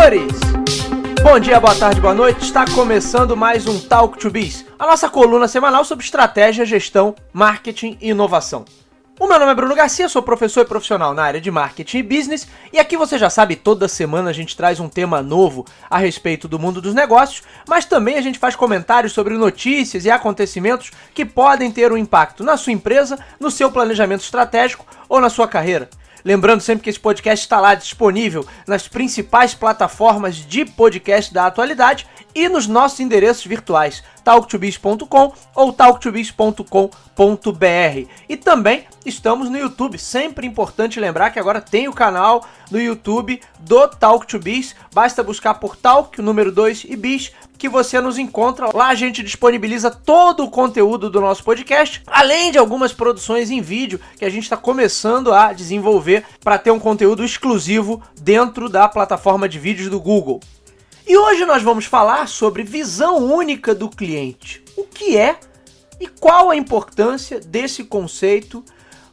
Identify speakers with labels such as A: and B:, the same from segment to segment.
A: Senhores, bom dia, boa tarde, boa noite. Está começando mais um Talk to Biz, a nossa coluna semanal sobre estratégia, gestão, marketing e inovação. O meu nome é Bruno Garcia, sou professor e profissional na área de marketing e business, e aqui você já sabe, toda semana a gente traz um tema novo a respeito do mundo dos negócios, mas também a gente faz comentários sobre notícias e acontecimentos que podem ter um impacto na sua empresa, no seu planejamento estratégico ou na sua carreira. Lembrando sempre que esse podcast está lá disponível nas principais plataformas de podcast da atualidade e nos nossos endereços virtuais, talktobiz.com ou talktobiz.com.br. E também estamos no YouTube, sempre importante lembrar que agora tem o canal no YouTube do Talk to Biz, basta buscar por Talk, o número 2 e Biz, que você nos encontra. Lá a gente disponibiliza todo o conteúdo do nosso podcast, além de algumas produções em vídeo que a gente está começando a desenvolver para ter um conteúdo exclusivo dentro da plataforma de vídeos do Google. E hoje nós vamos falar sobre visão única do cliente. O que é e qual a importância desse conceito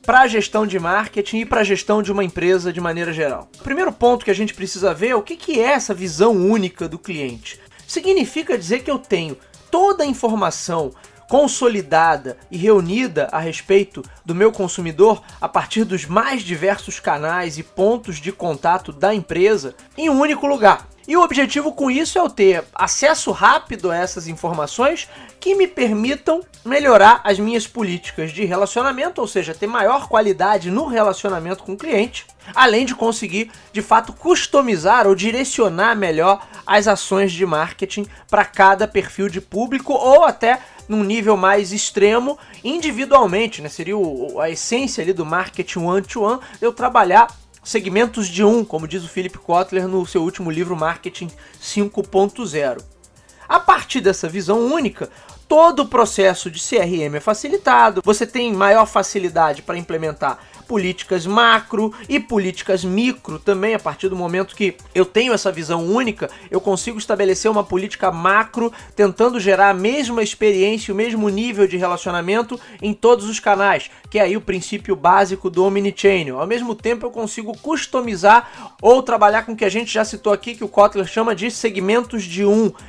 A: para a gestão de marketing e para a gestão de uma empresa de maneira geral. O primeiro ponto que a gente precisa ver é o que é essa visão única do cliente. Significa dizer que eu tenho toda a informação consolidada e reunida a respeito do meu consumidor a partir dos mais diversos canais e pontos de contato da empresa em um único lugar. E o objetivo com isso é eu ter acesso rápido a essas informações que me permitam melhorar as minhas políticas de relacionamento, ou seja, ter maior qualidade no relacionamento com o cliente, além de conseguir, de fato, customizar ou direcionar melhor as ações de marketing para cada perfil de público ou até num nível mais extremo, individualmente, né? Seria a essência ali do marketing one-to-one, eu trabalhar segmentos de como diz o Philip Kotler no seu último livro Marketing 5.0. A partir dessa visão única, todo o processo de CRM é facilitado, você tem maior facilidade para implementar políticas macro e políticas micro também. A partir do momento que eu tenho essa visão única, eu consigo estabelecer uma política macro tentando gerar a mesma experiência, o mesmo nível de relacionamento em todos os canais, que é aí o princípio básico do Omnichannel. Ao mesmo tempo eu consigo customizar ou trabalhar com o que a gente já citou aqui, que o Kotler chama de segmentos de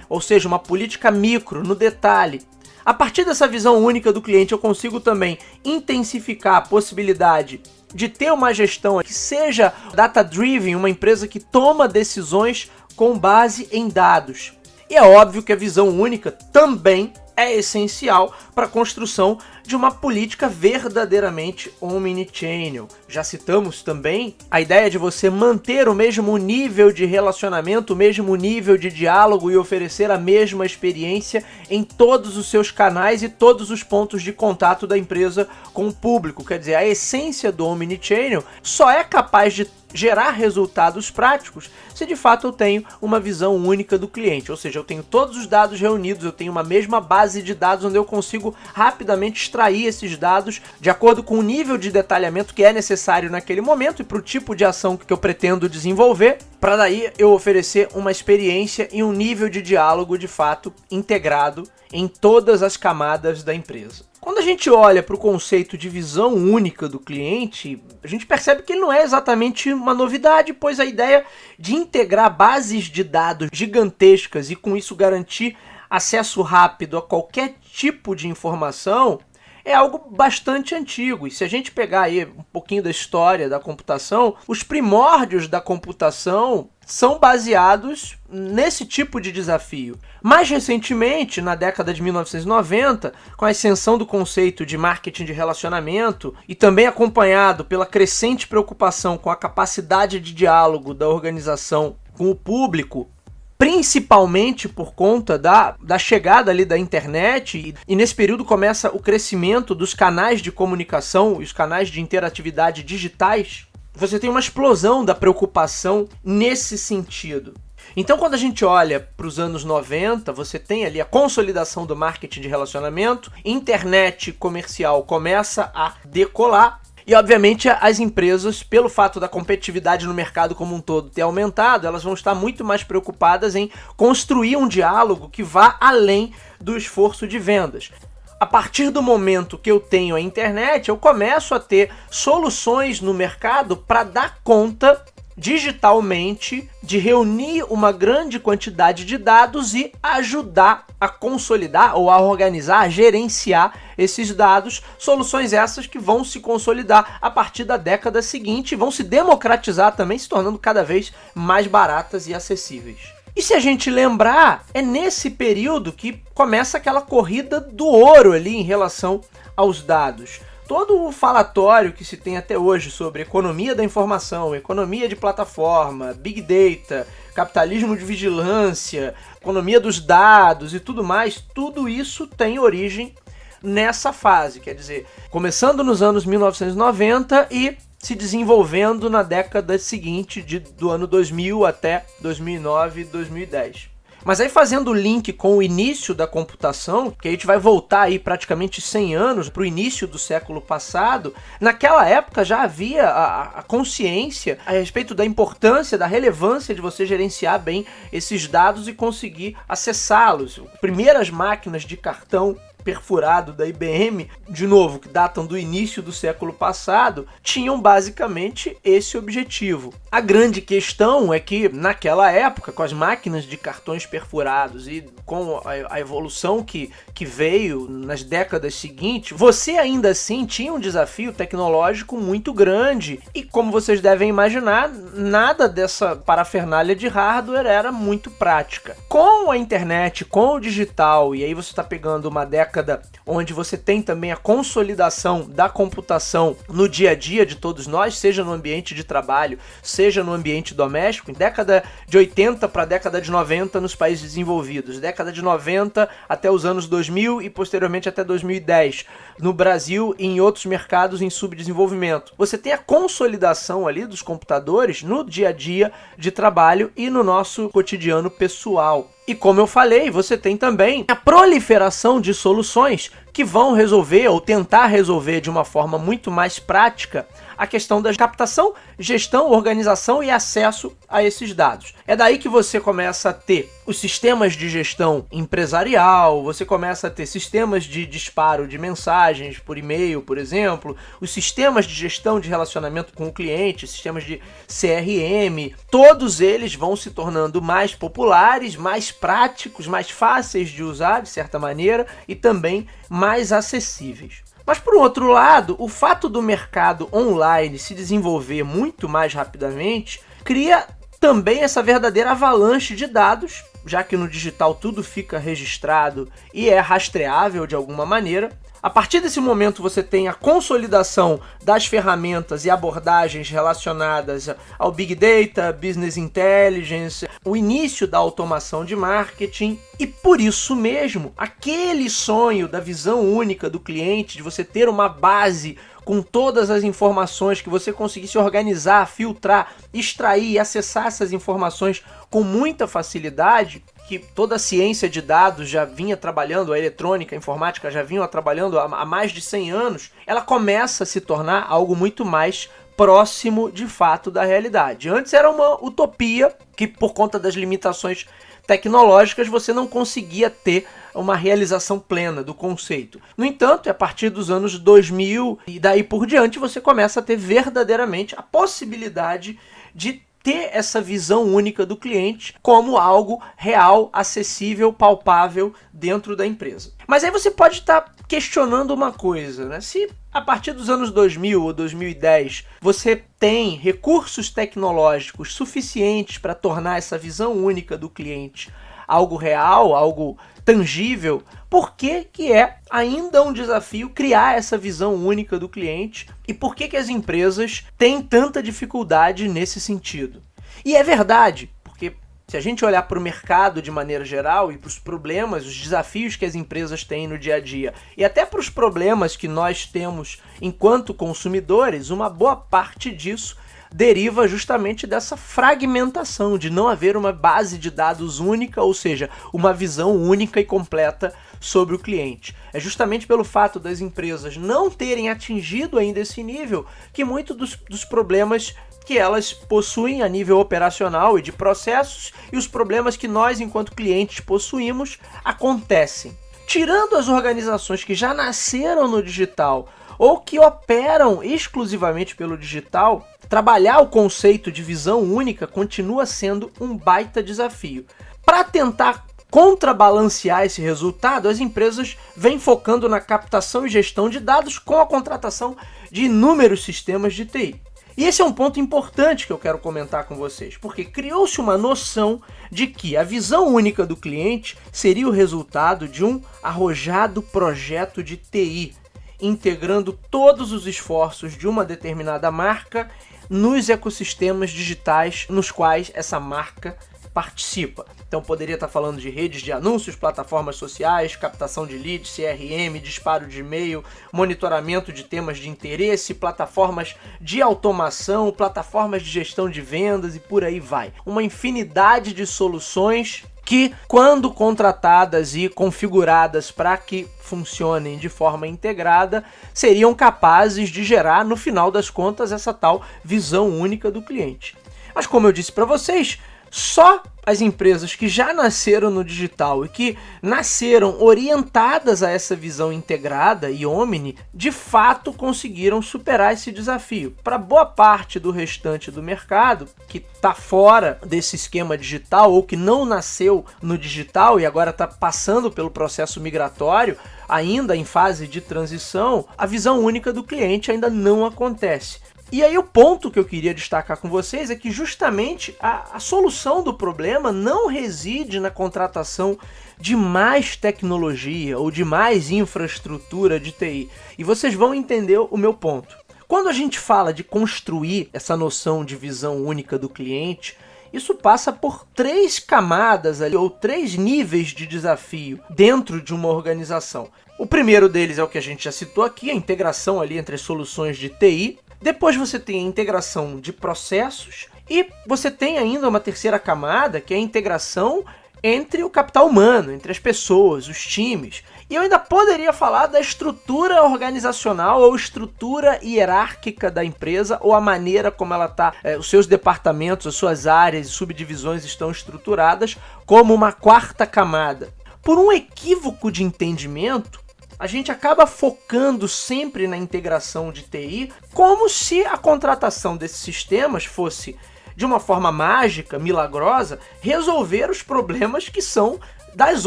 A: ou seja, uma política micro, no detalhe. A partir dessa visão única do cliente, eu consigo também intensificar a possibilidade de ter uma gestão que seja data-driven, uma empresa que toma decisões com base em dados. E é óbvio que a visão única também é essencial para a construção de uma política verdadeiramente omnichannel. Já citamos também a ideia de você manter o mesmo nível de relacionamento, o mesmo nível de diálogo e oferecer a mesma experiência em todos os seus canais e todos os pontos de contato da empresa com o público. Quer dizer, a essência do omnichannel só é capaz de gerar resultados práticos se de fato eu tenho uma visão única do cliente, ou seja, eu tenho todos os dados reunidos, eu tenho uma mesma base de dados onde eu consigo rapidamente extrair esses dados de acordo com o nível de detalhamento que é necessário naquele momento e para o tipo de ação que eu pretendo desenvolver, para daí eu oferecer uma experiência e um nível de diálogo de fato integrado em todas as camadas da empresa. Quando a gente olha para o conceito de visão única do cliente, a gente percebe que ele não é exatamente uma novidade, pois a ideia de integrar bases de dados gigantescas e com isso garantir acesso rápido a qualquer tipo de informação é algo bastante antigo. E se a gente pegar aí um pouquinho da história da computação, os primórdios da computação são baseados nesse tipo de desafio. Mais recentemente, na década de 1990, com a ascensão do conceito de marketing de relacionamento e também acompanhado pela crescente preocupação com a capacidade de diálogo da organização com o público, principalmente por conta da chegada ali da internet, e nesse período começa o crescimento dos canais de comunicação e os canais de interatividade digitais, você tem uma explosão da preocupação nesse sentido. Então, quando a gente olha para os anos 90, você tem ali a consolidação do marketing de relacionamento, internet comercial começa a decolar, e obviamente as empresas, pelo fato da competitividade no mercado como um todo ter aumentado, elas vão estar muito mais preocupadas em construir um diálogo que vá além do esforço de vendas. A partir do momento que eu tenho a internet, eu começo a ter soluções no mercado para dar conta digitalmente de reunir uma grande quantidade de dados e ajudar a consolidar ou a organizar, a gerenciar esses dados, soluções essas que vão se consolidar a partir da década seguinte e vão se democratizar também, se tornando cada vez mais baratas e acessíveis. E se a gente lembrar, é nesse período que começa aquela corrida do ouro ali em relação aos dados. Todo o falatório que se tem até hoje sobre economia da informação, economia de plataforma, big data, capitalismo de vigilância, economia dos dados e tudo mais, tudo isso tem origem nessa fase, quer dizer, começando nos anos 1990 e se desenvolvendo na década seguinte, do ano 2000 até 2009 e 2010. Mas aí fazendo o link com o início da computação, que a gente vai voltar aí praticamente 100 anos para o início do século passado, naquela época já havia a consciência a respeito da importância, da relevância de você gerenciar bem esses dados e conseguir acessá-los. Primeiras máquinas de cartão perfurado da IBM, de novo, que datam do início do século passado, tinham basicamente esse objetivo. A grande questão é que, naquela época, com as máquinas de cartões perfurados e com a evolução que veio nas décadas seguintes, você ainda assim tinha um desafio tecnológico muito grande e, como vocês devem imaginar, nada dessa parafernália de hardware era muito prática. Com a internet, com o digital, e aí você está pegando uma década onde você tem também a consolidação da computação no dia a dia de todos nós, seja no ambiente de trabalho, seja no ambiente doméstico, em década de 80 para a década de 90 nos países desenvolvidos, década de 90 até os anos 2000 e posteriormente até 2010, no Brasil e em outros mercados em subdesenvolvimento. Você tem a consolidação ali dos computadores no dia a dia de trabalho e no nosso cotidiano pessoal. E como eu falei, você tem também a proliferação de soluções que vão resolver ou tentar resolver de uma forma muito mais prática a questão da captação, gestão, organização e acesso a esses dados. É daí que você começa a ter os sistemas de gestão empresarial, você começa a ter sistemas de disparo de mensagens por e-mail, por exemplo, os sistemas de gestão de relacionamento com o cliente, sistemas de CRM, todos eles vão se tornando mais populares, mais práticos, mais fáceis de usar, de certa maneira, e também mais acessíveis. Mas, por outro lado, o fato do mercado online se desenvolver muito mais rapidamente cria também essa verdadeira avalanche de dados, já que no digital tudo fica registrado e é rastreável de alguma maneira. A partir desse momento você tem a consolidação das ferramentas e abordagens relacionadas ao Big Data, Business Intelligence, o início da automação de marketing e por isso mesmo, aquele sonho da visão única do cliente, de você ter uma base com todas as informações, que você conseguisse organizar, filtrar, extrair e acessar essas informações com muita facilidade, que toda a ciência de dados já vinha trabalhando, a eletrônica, a informática já vinham trabalhando há mais de 100 anos, ela começa a se tornar algo muito mais próximo de fato da realidade. Antes era uma utopia que, por conta das limitações tecnológicas, você não conseguia ter uma realização plena do conceito. No entanto, a partir dos anos 2000 e daí por diante, você começa a ter verdadeiramente a possibilidade de ter essa visão única do cliente como algo real, acessível, palpável dentro da empresa. Mas aí você pode estar questionando uma coisa, né? Se a partir dos anos 2000 ou 2010 você tem recursos tecnológicos suficientes para tornar essa visão única do cliente algo real, algo tangível, por que é ainda um desafio criar essa visão única do cliente e por que as empresas têm tanta dificuldade nesse sentido? E é verdade, porque se a gente olhar para o mercado de maneira geral e para os problemas, os desafios que as empresas têm no dia a dia e até para os problemas que nós temos enquanto consumidores, uma boa parte disso deriva justamente dessa fragmentação, de não haver uma base de dados única, ou seja, uma visão única e completa sobre o cliente. É justamente pelo fato das empresas não terem atingido ainda esse nível que muitos dos problemas que elas possuem a nível operacional e de processos e os problemas que nós, enquanto clientes, possuímos, acontecem. Tirando as organizações que já nasceram no digital ou que operam exclusivamente pelo digital, trabalhar o conceito de visão única continua sendo um baita desafio. Para tentar contrabalancear esse resultado, as empresas vêm focando na captação e gestão de dados com a contratação de inúmeros sistemas de TI. E esse é um ponto importante que eu quero comentar com vocês, porque criou-se uma noção de que a visão única do cliente seria o resultado de um arrojado projeto de TI, integrando todos os esforços de uma determinada marca nos ecossistemas digitais nos quais essa marca participa. Então poderia estar falando de redes de anúncios, plataformas sociais, captação de leads, CRM, disparo de e-mail, monitoramento de temas de interesse, plataformas de automação, plataformas de gestão de vendas e por aí vai. Uma infinidade de soluções que, quando contratadas e configuradas para que funcionem de forma integrada, seriam capazes de gerar, no final das contas, essa tal visão única do cliente. Mas como eu disse para vocês, só as empresas que já nasceram no digital e que nasceram orientadas a essa visão integrada e omni, de fato conseguiram superar esse desafio. Para boa parte do restante do mercado, que está fora desse esquema digital ou que não nasceu no digital e agora está passando pelo processo migratório, ainda em fase de transição, a visão única do cliente ainda não acontece. E aí o ponto que eu queria destacar com vocês é que justamente a solução do problema não reside na contratação de mais tecnologia ou de mais infraestrutura de TI. E vocês vão entender o meu ponto. Quando a gente fala de construir essa noção de visão única do cliente, isso passa por 3 camadas ali, ou 3 níveis de desafio dentro de uma organização. O primeiro deles é o que a gente já citou aqui, a integração ali entre as soluções de TI. Depois você tem a integração de processos e você tem ainda uma terceira camada, que é a integração entre o capital humano, entre as pessoas, os times. E eu ainda poderia falar da estrutura organizacional ou estrutura hierárquica da empresa ou a maneira como ela está, os seus departamentos, as suas áreas e subdivisões estão estruturadas como uma quarta camada. Por um equívoco de entendimento, a gente acaba focando sempre na integração de TI como se a contratação desses sistemas fosse, de uma forma mágica, milagrosa, resolver os problemas que são das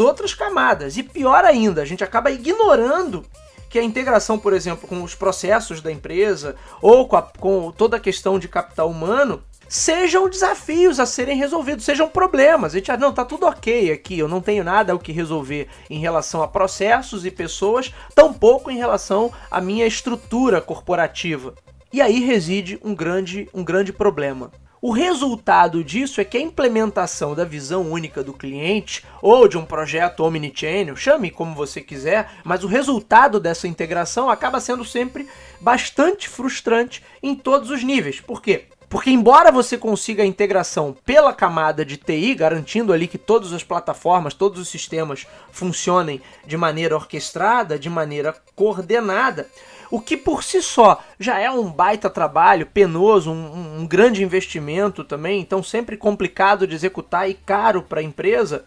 A: outras camadas. E pior ainda, a gente acaba ignorando que a integração, por exemplo, com os processos da empresa ou com toda a questão de capital humano sejam desafios a serem resolvidos, sejam problemas. A gente não, tá tudo ok aqui, eu não tenho nada o que resolver em relação a processos e pessoas, tampouco em relação à minha estrutura corporativa. E aí reside um grande problema. O resultado disso é que a implementação da visão única do cliente, ou de um projeto omnichannel, chame como você quiser, mas o resultado dessa integração acaba sendo sempre bastante frustrante em todos os níveis. Por quê? Porque embora você consiga a integração pela camada de TI, garantindo ali que todas as plataformas, todos os sistemas funcionem de maneira orquestrada, de maneira coordenada, o que por si só já é um baita trabalho, penoso, um grande investimento também, então sempre complicado de executar e caro para a empresa,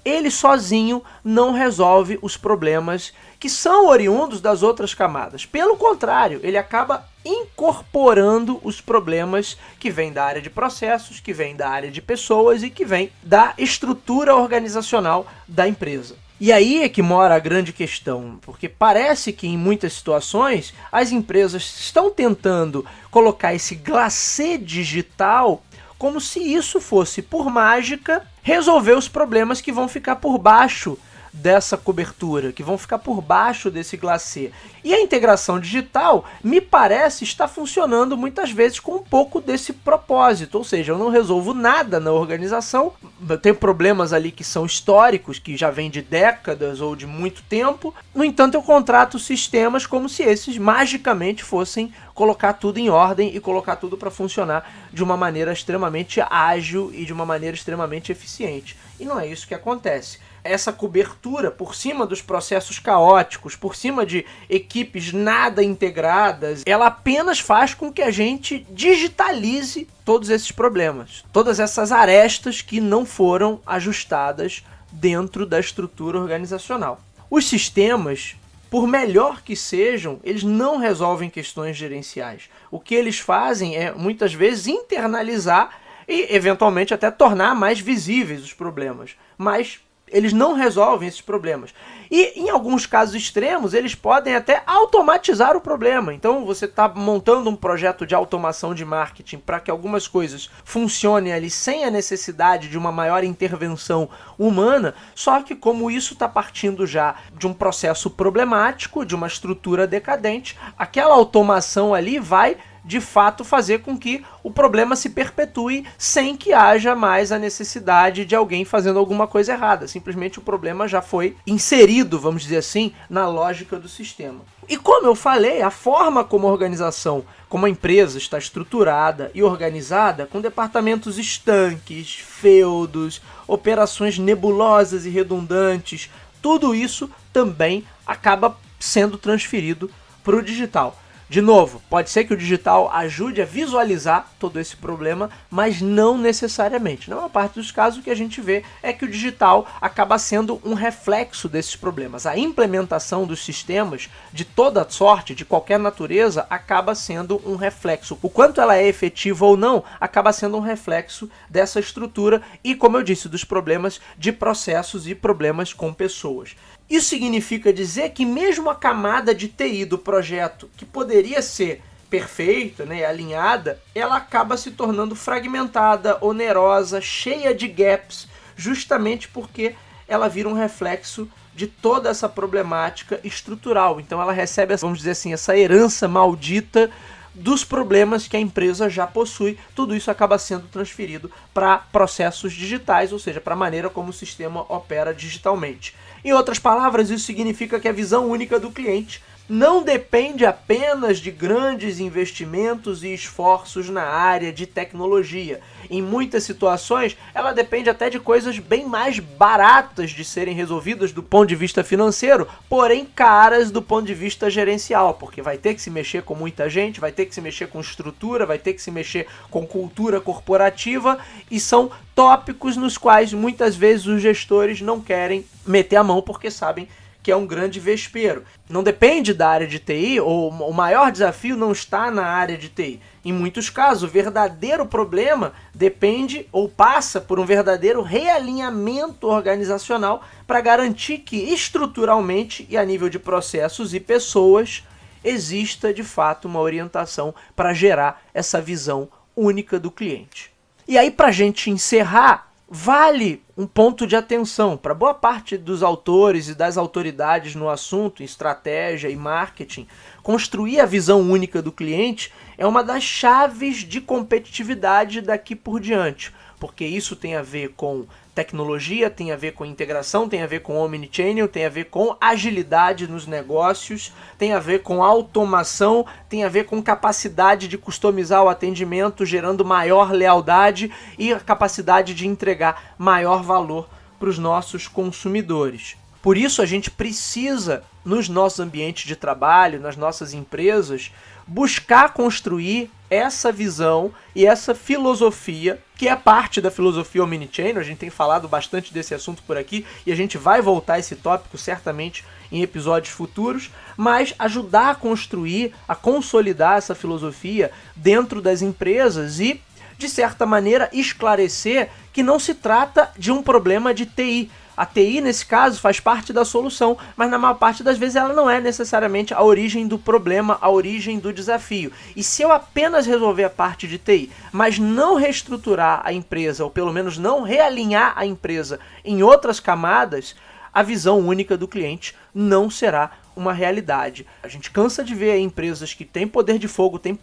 A: ele sozinho não resolve os problemas que são oriundos das outras camadas. Pelo contrário, ele acaba incorporando os problemas que vêm da área de processos, que vêm da área de pessoas e que vêm da estrutura organizacional da empresa. E aí é que mora a grande questão, porque parece que em muitas situações as empresas estão tentando colocar esse glacê digital como se isso fosse, por mágica, resolver os problemas que vão ficar por baixo dessa cobertura, que vão ficar por baixo desse glacê. E a integração digital, me parece, está funcionando muitas vezes com um pouco desse propósito, ou seja, eu não resolvo nada na organização, eu tenho problemas ali que são históricos, que já vêm de décadas ou de muito tempo, no entanto eu contrato sistemas como se esses magicamente fossem colocar tudo em ordem e colocar tudo para funcionar de uma maneira extremamente ágil e de uma maneira extremamente eficiente. E não é isso que acontece. Essa cobertura por cima dos processos caóticos, por cima de equipes nada integradas, ela apenas faz com que a gente digitalize todos esses problemas, todas essas arestas que não foram ajustadas dentro da estrutura organizacional. Os sistemas, por melhor que sejam, eles não resolvem questões gerenciais. O que eles fazem é, muitas vezes, internalizar e, eventualmente, até tornar mais visíveis os problemas. Mas eles não resolvem esses problemas. E, em alguns casos extremos, eles podem até automatizar o problema. Então, você está montando um projeto de automação de marketing para que algumas coisas funcionem ali sem a necessidade de uma maior intervenção humana, só que como isso está partindo já de um processo problemático, de uma estrutura decadente, aquela automação ali vai de fato fazer com que o problema se perpetue sem que haja mais a necessidade de alguém fazendo alguma coisa errada. Simplesmente o problema já foi inserido, vamos dizer assim, na lógica do sistema. E como eu falei, a forma como a organização, como a empresa está estruturada e organizada, com departamentos estanques, feudos, operações nebulosas e redundantes, tudo isso também acaba sendo transferido para o digital. De novo, pode ser que o digital ajude a visualizar todo esse problema, mas não necessariamente. Na maior parte dos casos, o que a gente vê é que o digital acaba sendo um reflexo desses problemas. A implementação dos sistemas de toda sorte, de qualquer natureza, acaba sendo um reflexo. O quanto ela é efetiva ou não, acaba sendo um reflexo dessa estrutura e, como eu disse, dos problemas de processos e problemas com pessoas. Isso significa dizer que mesmo a camada de TI do projeto, que poderia ser perfeita, né, alinhada, ela acaba se tornando fragmentada, onerosa, cheia de gaps, justamente porque ela vira um reflexo de toda essa problemática estrutural. Então ela recebe, vamos dizer assim, essa herança maldita dos problemas que a empresa já possui. Tudo isso acaba sendo transferido para processos digitais, ou seja, para a maneira como o sistema opera digitalmente. Em outras palavras, isso significa que a visão única do cliente não depende apenas de grandes investimentos e esforços na área de tecnologia. Em muitas situações, ela depende até de coisas bem mais baratas de serem resolvidas do ponto de vista financeiro, porém caras do ponto de vista gerencial, porque vai ter que se mexer com muita gente, vai ter que se mexer com estrutura, vai ter que se mexer com cultura corporativa, e são tópicos nos quais muitas vezes os gestores não querem meter a mão porque sabem que é um grande vespeiro. Não depende da área de TI, ou o maior desafio não está na área de TI. Em muitos casos, o verdadeiro problema depende ou passa por um verdadeiro realinhamento organizacional para garantir que estruturalmente e a nível de processos e pessoas exista de fato uma orientação para gerar essa visão única do cliente. E aí, para a gente encerrar, vale um ponto de atenção para boa parte dos autores e das autoridades no assunto, em estratégia e marketing. Construir a visão única do cliente é uma das chaves de competitividade daqui por diante, porque isso tem a ver com tecnologia, tem a ver com integração, tem a ver com omnichannel, tem a ver com agilidade nos negócios, tem a ver com automação, tem a ver com capacidade de customizar o atendimento, gerando maior lealdade e a capacidade de entregar maior valor para os nossos consumidores. Por isso a gente precisa, nos nossos ambientes de trabalho, nas nossas empresas, buscar construir essa visão e essa filosofia, que é parte da filosofia omnichannel. A gente tem falado bastante desse assunto por aqui e a gente vai voltar a esse tópico certamente em episódios futuros, mas ajudar a construir, a consolidar essa filosofia dentro das empresas e, de certa maneira, esclarecer que não se trata de um problema de TI. A TI, nesse caso, faz parte da solução, mas na maior parte das vezes ela não é necessariamente a origem do problema, a origem do desafio. E se eu apenas resolver a parte de TI, mas não reestruturar a empresa, ou pelo menos não realinhar a empresa em outras camadas, a visão única do cliente não será uma realidade. A gente cansa de ver empresas que têm poder de fogo, têm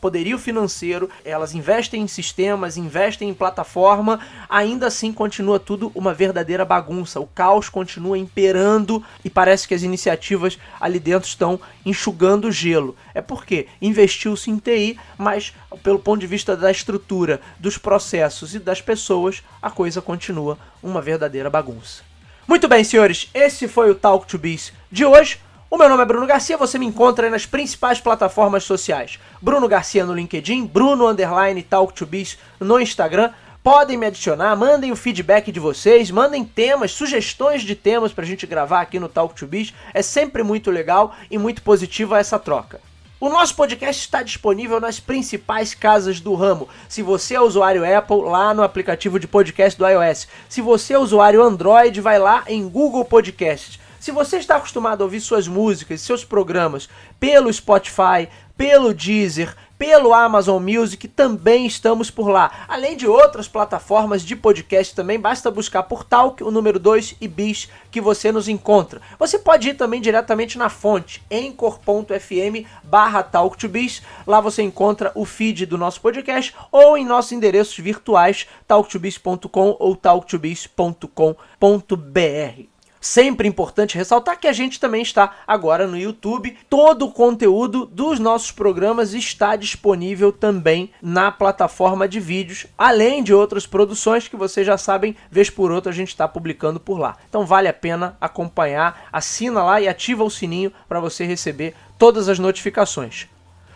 A: poderio financeiro, elas investem em sistemas, investem em plataforma, ainda assim continua tudo uma verdadeira bagunça. O caos continua imperando e parece que as iniciativas ali dentro estão enxugando o gelo. É porque investiu-se em TI, mas pelo ponto de vista da estrutura, dos processos e das pessoas, a coisa continua uma verdadeira bagunça. Muito bem, senhores, esse foi o Talk to Biz de hoje. O meu nome é Bruno Garcia, você me encontra aí nas principais plataformas sociais. Bruno Garcia no LinkedIn, Bruno_Talk to Biz no Instagram. podem me adicionar, mandem o feedback de vocês, mandem temas, sugestões de temas pra gente gravar aqui no Talk to Biz. É sempre muito legal e muito positiva essa troca. O nosso podcast está disponível nas principais casas do ramo. Se você é usuário Apple, lá no aplicativo de podcast do iOS. Se você é usuário Android, vai lá em Google Podcasts. Se você está acostumado a ouvir suas músicas, seus programas pelo Spotify, pelo Deezer, pelo Amazon Music, também estamos por lá. Além de outras plataformas de podcast também, basta buscar por Talk, o número 2 e Biz, que você nos encontra. Você pode ir também diretamente na fonte, anchor.fm/talktobiz. Lá você encontra o feed do nosso podcast ou em nossos endereços virtuais, talktobiz.com ou talktobiz.com.br. Sempre importante ressaltar que a gente também está agora no YouTube. Todo o conteúdo dos nossos programas está disponível também na plataforma de vídeos, além de outras produções que vocês já sabem, vez por outra a gente está publicando por lá. Então vale a pena acompanhar, assina lá e ativa o sininho para você receber todas as notificações.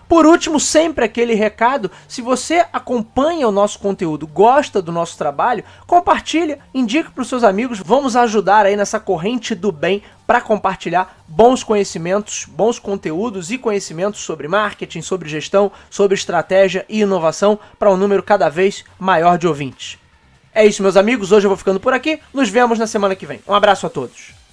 A: Por último, sempre aquele recado, se você acompanha o nosso conteúdo, gosta do nosso trabalho, compartilha, indique para os seus amigos, vamos ajudar aí nessa corrente do bem para compartilhar bons conhecimentos, bons conteúdos e conhecimentos sobre marketing, sobre gestão, sobre estratégia e inovação para um número cada vez maior de ouvintes. É isso, meus amigos, hoje eu vou ficando por aqui, nos vemos na semana que vem. Um abraço a todos.